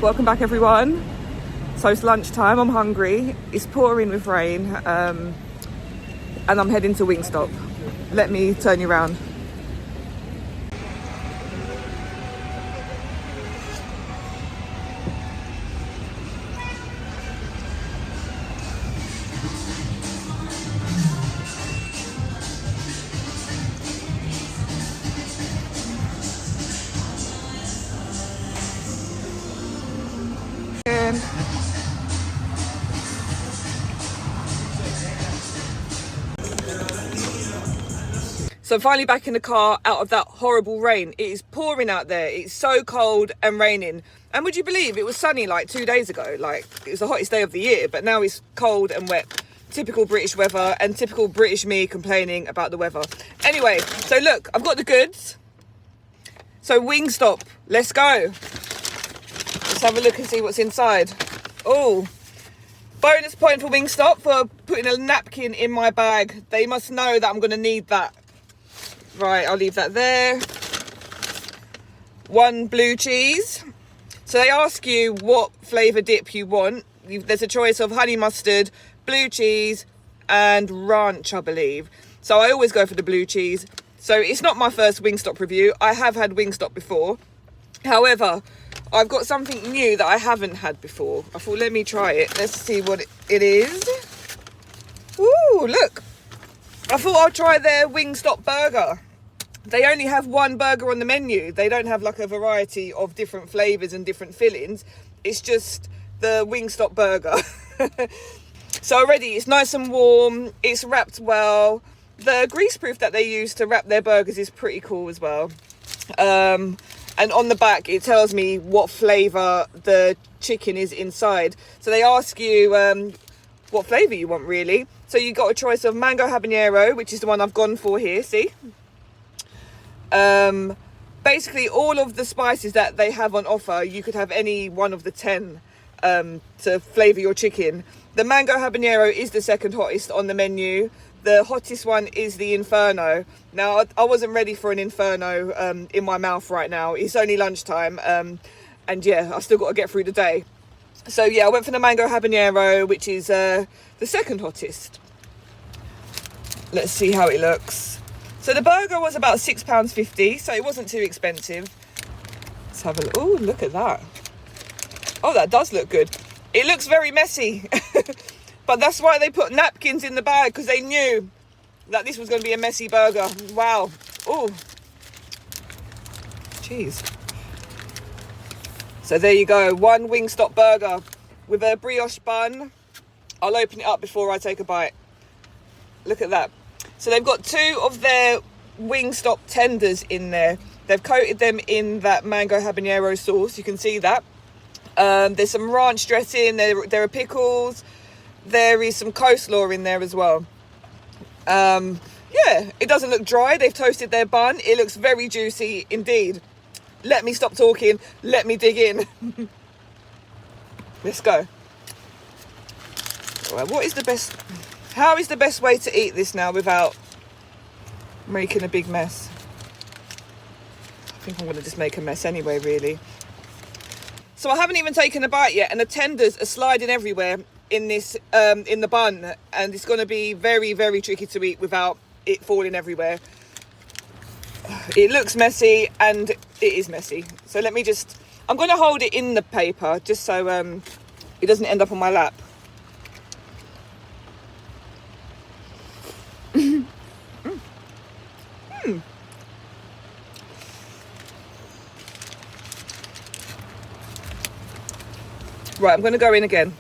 Welcome back, everyone. So it's lunchtime, I'm hungry, it's pouring with rain, and I'm heading to Wingstop. Let me turn you around. So finally back in the car out of that horrible rain. It is pouring out there. It's so cold and raining. And would you believe it was sunny like 2 days ago? Like, it was the hottest day of the year, but now it's cold and wet. Typical British weather and typical British me complaining about the weather. Anyway, so look, I've got the goods. So Wingstop, let's go. Let's have a look and see what's inside. Oh, bonus point for Wingstop for putting a napkin in my bag. They must know that I'm going to need that. Right, I'll leave that there. 1 blue cheese. So they ask you what flavour dip you want. There's a choice of honey mustard, blue cheese and ranch, I believe. So I always go for the blue cheese. So it's not my first Wingstop review. I have had Wingstop before. However, I've got something new that I haven't had before. I thought, let me try it. Let's see what it is. Ooh, look. I thought I'd try their Wingstop burger. They only have one burger on the menu. They don't have like a variety of different flavours and different fillings. It's just the Wingstop burger. So already it's nice and warm. It's wrapped well. The greaseproof that they use to wrap their burgers is pretty cool as well. And on the back, it tells me what flavour the chicken is inside. So they ask you what flavour you want, really. So you got a choice of mango habanero, which is the one I've gone for here, see? Basically all of the spices that they have on offer, you could have any one of the 10 to flavour your chicken. The mango habanero is the second hottest on the menu. The hottest one is the Inferno. Now, I wasn't ready for an Inferno in my mouth right now. It's only lunchtime, and yeah, I've still got to get through the day. So yeah, I went for the mango habanero, which is the second hottest. Let's see how it looks. So the burger was about £6.50, so it wasn't too expensive. Let's have a look. Oh, look at that. Oh, that does look good. It looks very messy. But that's why they put napkins in the bag, because they knew that this was going to be a messy burger. Wow. Oh. Jeez. So there you go. 1 Wingstop burger with a brioche bun. I'll open it up before I take a bite. Look at that. So they've got 2 of their Wingstop tenders in there. They've coated them in that mango habanero sauce. You can see that. There's some ranch dressing. There are pickles. There is some coleslaw in there as well. Yeah, it doesn't look dry. They've toasted their bun. It looks very juicy indeed. Let me stop talking. Let me dig in. Let's go. Right, how is the best way to eat this now without making a big mess? I think I'm going to just make a mess anyway, really. So I haven't even taken a bite yet, and the tenders are sliding everywhere in this in the bun, and it's going to be very, very tricky to eat without it falling everywhere. It looks messy, and it is messy. So I'm going to hold it in the paper just so it doesn't end up on my lap. Right, I'm going to go in again.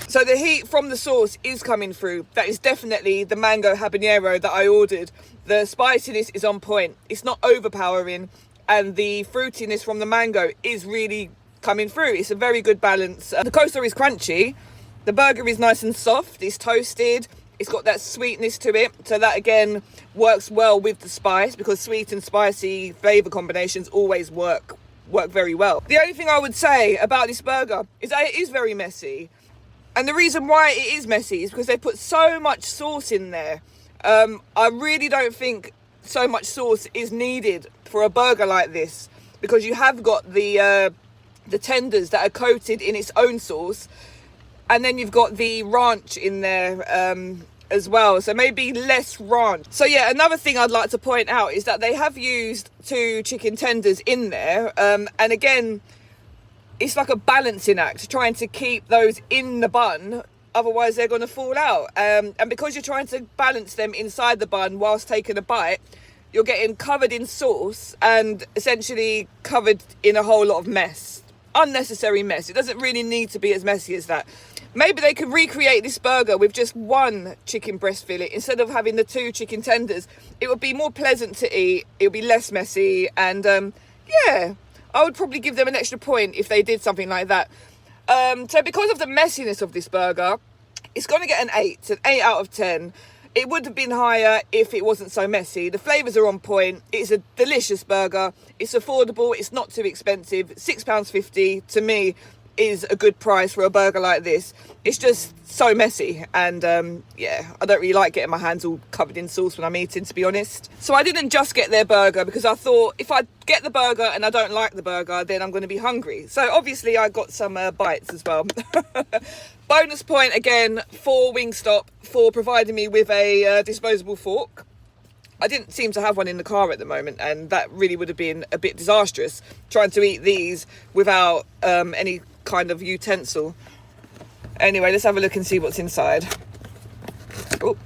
So the heat from the sauce is coming through. That is definitely the mango habanero that I ordered. The spiciness is on point. It's not overpowering, and the fruitiness from the mango is really coming through. It's a very good balance. The coleslaw is crunchy. The burger is nice and soft. It's toasted. It's got that sweetness to it. So that again works well with the spice, because sweet and spicy flavour combinations always work work very well. The only thing I would say about this burger is that it is very messy. And the reason why it is messy is because they put so much sauce in there. I really don't think so much sauce is needed for a burger like this, because you have got the tenders that are coated in its own sauce, and then you've got the ranch in there as well, so maybe less ranch. So yeah, another thing I'd like to point out is that they have used 2 chicken tenders in there, and again, it's like a balancing act, trying to keep those in the bun, otherwise they're going to fall out. And because you're trying to balance them inside the bun whilst taking a bite, you're getting covered in sauce and essentially covered in a whole lot of mess. Unnecessary mess. It doesn't really need to be as messy as that. Maybe they could recreate this burger with just 1 chicken breast fillet instead of having the 2 chicken tenders. It would be more pleasant to eat. It would be less messy. And yeah, I would probably give them an extra point if they did something like that. So because of the messiness of this burger, it's going to get an 8 out of 10. It would have been higher if it wasn't so messy. The flavours are on point. It's a delicious burger. It's affordable. It's not too expensive. £6.50 to me is a good price for a burger like this. It's just so messy, and yeah, I don't really like getting my hands all covered in sauce when I'm eating, to be honest. So I didn't just get their burger because I thought if I get the burger and I don't like the burger, then I'm going to be hungry. So obviously I got some bites as well. Bonus point again for Wingstop for providing me with a disposable fork. I didn't seem to have one in the car at the moment, and that really would have been a bit disastrous, trying to eat these without any kind of utensil. Anyway, let's have a look and see what's inside. Oh,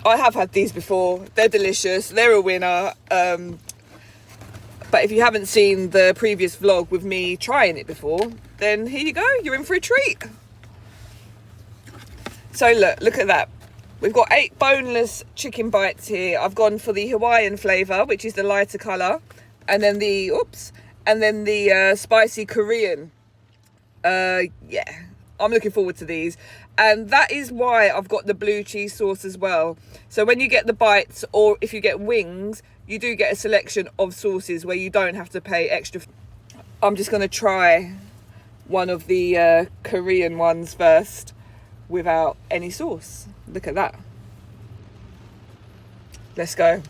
I have had these before. They're delicious. They're a winner. But if you haven't seen the previous vlog with me trying it before, then here you go. You're in for a treat. So look at that. We've got 8 boneless chicken bites here. I've gone for the Hawaiian flavour, which is the lighter colour, and then the spicy Korean. Yeah, I'm looking forward to these, and that is why I've got the blue cheese sauce as well. So when you get the bites, or if you get wings, you do get a selection of sauces where you don't have to pay extra. I'm just going to try one of the Korean ones first without any sauce. Look at that. Let's go.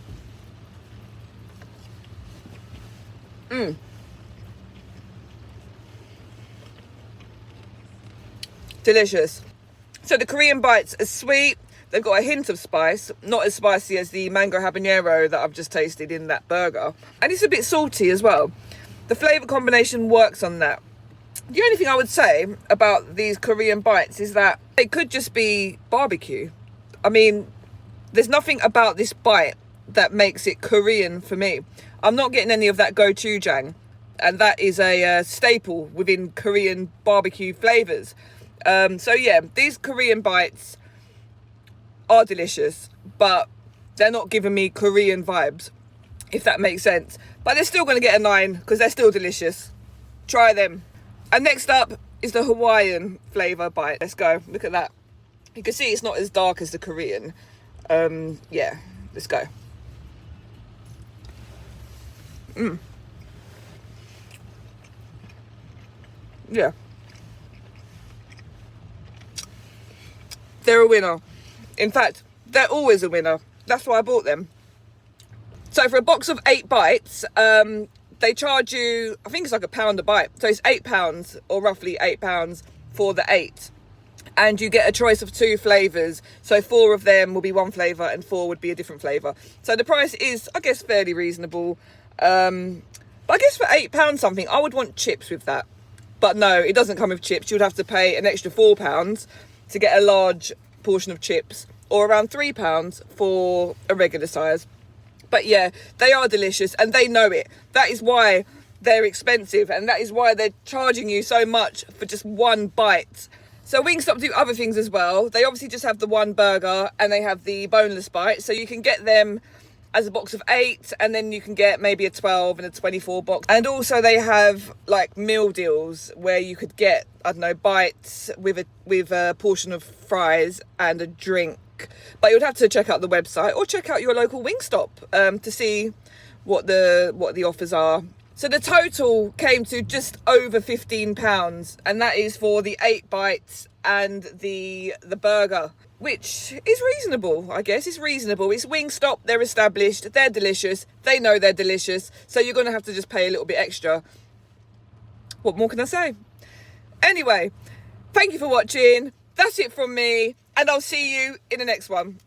Delicious. So the Korean bites are sweet. They've got a hint of spice, not as spicy as the mango habanero that I've just tasted in that burger. And it's a bit salty as well. The flavour combination works on that. The only thing I would say about these Korean bites is that it could just be barbecue. I mean, there's nothing about this bite that makes it Korean for me. I'm not getting any of that gochujang, and that is a staple within Korean barbecue flavours. So yeah, these Korean bites are delicious, but they're not giving me Korean vibes, if that makes sense. But they're still going to get a 9 because they're still delicious. Try them. And next up is the Hawaiian flavour bite. Let's go. Look at that. You can see it's not as dark as the Korean. Yeah, let's go. Yeah. They're a winner. In fact, they're always a winner. That's why I bought them. So for a box of 8 bites, they charge you, I think it's like £1 a bite. So it's £8, or roughly £8 for the 8. And you get a choice of 2 flavours. So 4 of them will be one flavour and 4 would be a different flavour. So the price is, I guess, fairly reasonable. But I guess for £8 something, I would want chips with that. But no, it doesn't come with chips. You would have to pay an extra £4 to get a large portion of chips, or around £3 for a regular size. But yeah, they are delicious and they know it. That is why they're expensive, and that is why they're charging you so much for just one bite. So Wingstop do other things as well. They obviously just have the one burger and they have the boneless bite. So you can get them as a box of 8, and then you can get maybe a 12 and a 24 box. And also they have like meal deals where you could get, I don't know, bites with a portion of fries and a drink. But you'd have to check out the website or check out your local Wingstop to see what the offers are. So the total came to just over £15, and that is for the 8 bites and the burger, which is reasonable, I guess. It's reasonable. It's Wingstop, they're established, they're delicious, they know they're delicious, so you're going to have to just pay a little bit extra. What more can I say? Anyway, thank you for watching. That's it from me, and I'll see you in the next one.